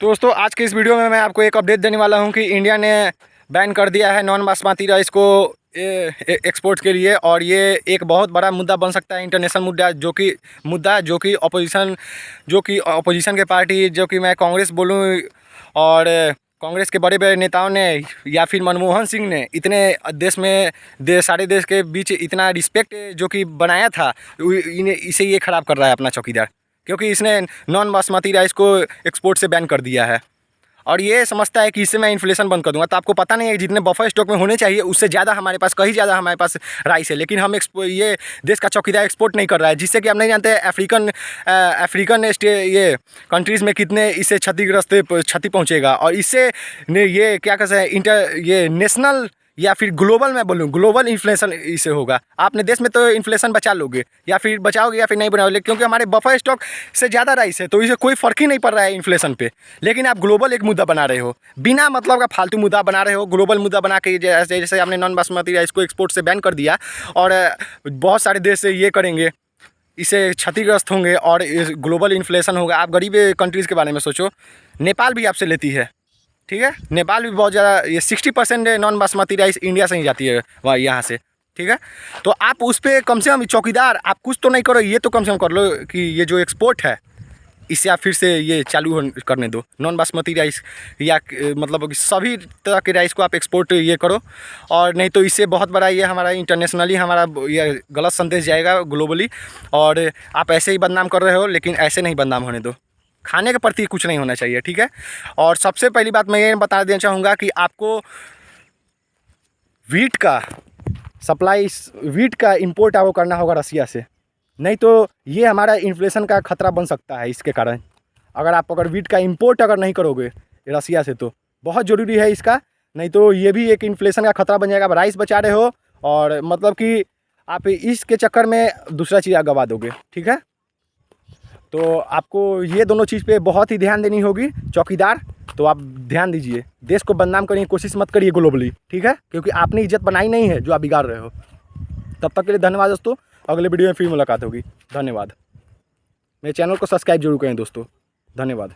दोस्तों आज के इस वीडियो में मैं आपको एक अपडेट देने वाला हूं कि इंडिया ने बैन कर दिया है नॉन बासमती राइस को एक्सपोर्ट के लिए। और ये एक बहुत बड़ा मुद्दा बन सकता है, इंटरनेशनल मुद्दा, जो कि अपोजिशन के पार्टी, जो कि मैं कांग्रेस बोलूँ और कांग्रेस के बड़े बड़े नेताओं ने या फिर मनमोहन सिंह ने इतने देश में सारे देश के बीच इतना रिस्पेक्ट जो कि बनाया था, इसे ये ख़राब कर रहा है अपना चौकीदार, क्योंकि इसने नॉन बासमती राइस को एक्सपोर्ट से बैन कर दिया है। और ये समझता है कि इससे मैं इन्फ्लेशन बंद कर दूंगा। तो आपको पता नहीं है जितने बफर स्टॉक में होने चाहिए उससे ज़्यादा हमारे पास, कहीं ज़्यादा हमारे पास राइस है, लेकिन हम ये देश का चौकीदार एक्सपोर्ट नहीं कर रहा है, जिससे कि हम नहीं जानते अफ्रीकन ये कंट्रीज़ में कितने इससे क्षति पहुँचेगा। और इससे ये क्या कहते हैं, ये नेशनल या फिर ग्लोबल, मैं बोलूँ ग्लोबल इन्फ्लेशन इससे होगा। आपने देश में तो इन्फ्लेशन बचा लोगे या फिर बचाओगे या फिर नहीं बनाओगे, क्योंकि हमारे बफर स्टॉक से ज़्यादा राइस है, तो इसे कोई फ़र्क ही नहीं पड़ रहा है इन्फ्लेशन पे। लेकिन आप ग्लोबल एक मुद्दा बना रहे हो, बिना मतलब का फालतू मुद्दा बना रहे हो। ग्लोबल मुद्दा बना के जैसे आपने नॉन बासमती राइस को एक्सपोर्ट से बैन कर दिया, और बहुत सारे देश से ये करेंगे, इससे क्षतिग्रस्त होंगे और ग्लोबल इन्फ्लेशन होगा। आप गरीब कंट्रीज़ के बारे में सोचो, नेपाल भी आपसे लेती है, ठीक है। नेपाल भी बहुत ज़्यादा, ये 60% नॉन बासमती राइस इंडिया से ही जाती है वहाँ यहाँ से, ठीक है। तो आप उस पर कम से कम चौकीदार आप कुछ तो नहीं करो, ये तो कम से कम कर लो कि ये जो एक्सपोर्ट है इससे आप फिर से ये चालू करने दो। नॉन बासमती राइस या मतलब कि सभी तरह के राइस को आप एक्सपोर्ट ये करो, और नहीं तो इससे बहुत बड़ा ये हमारा इंटरनेशनली हमारा ये गलत संदेश जाएगा ग्लोबली। और आप ऐसे ही बदनाम कर रहे हो, लेकिन ऐसे नहीं बदनाम होने दो। खाने के प्रति कुछ नहीं होना चाहिए, ठीक है। और सबसे पहली बात मैं ये बता देना चाहूँगा कि आपको वीट का इंपोर्ट आपको करना होगा रसिया से, नहीं तो ये हमारा इन्फ्लेशन का खतरा बन सकता है। इसके कारण अगर वीट का इंपोर्ट नहीं करोगे रसिया से तो बहुत ज़रूरी है इसका, नहीं तो ये भी एक इन्फ्लेशन का खतरा बन जाएगा। आप राइस बचा रहे हो और मतलब कि आप इसके चक्कर में दूसरा चीज़ गवा दोगे, ठीक है। तो आपको ये दोनों चीज़ पे बहुत ही ध्यान देनी होगी चौकीदार। तो आप ध्यान दीजिए, देश को बदनाम करने की कोशिश मत करिए ग्लोबली, ठीक है, क्योंकि आपने इज्जत बनाई नहीं है जो आप बिगाड़ रहे हो। तब तक के लिए धन्यवाद दोस्तों, अगले वीडियो में फिर मुलाकात होगी। धन्यवाद। मेरे चैनल को सब्सक्राइब जरूर करें दोस्तों, धन्यवाद।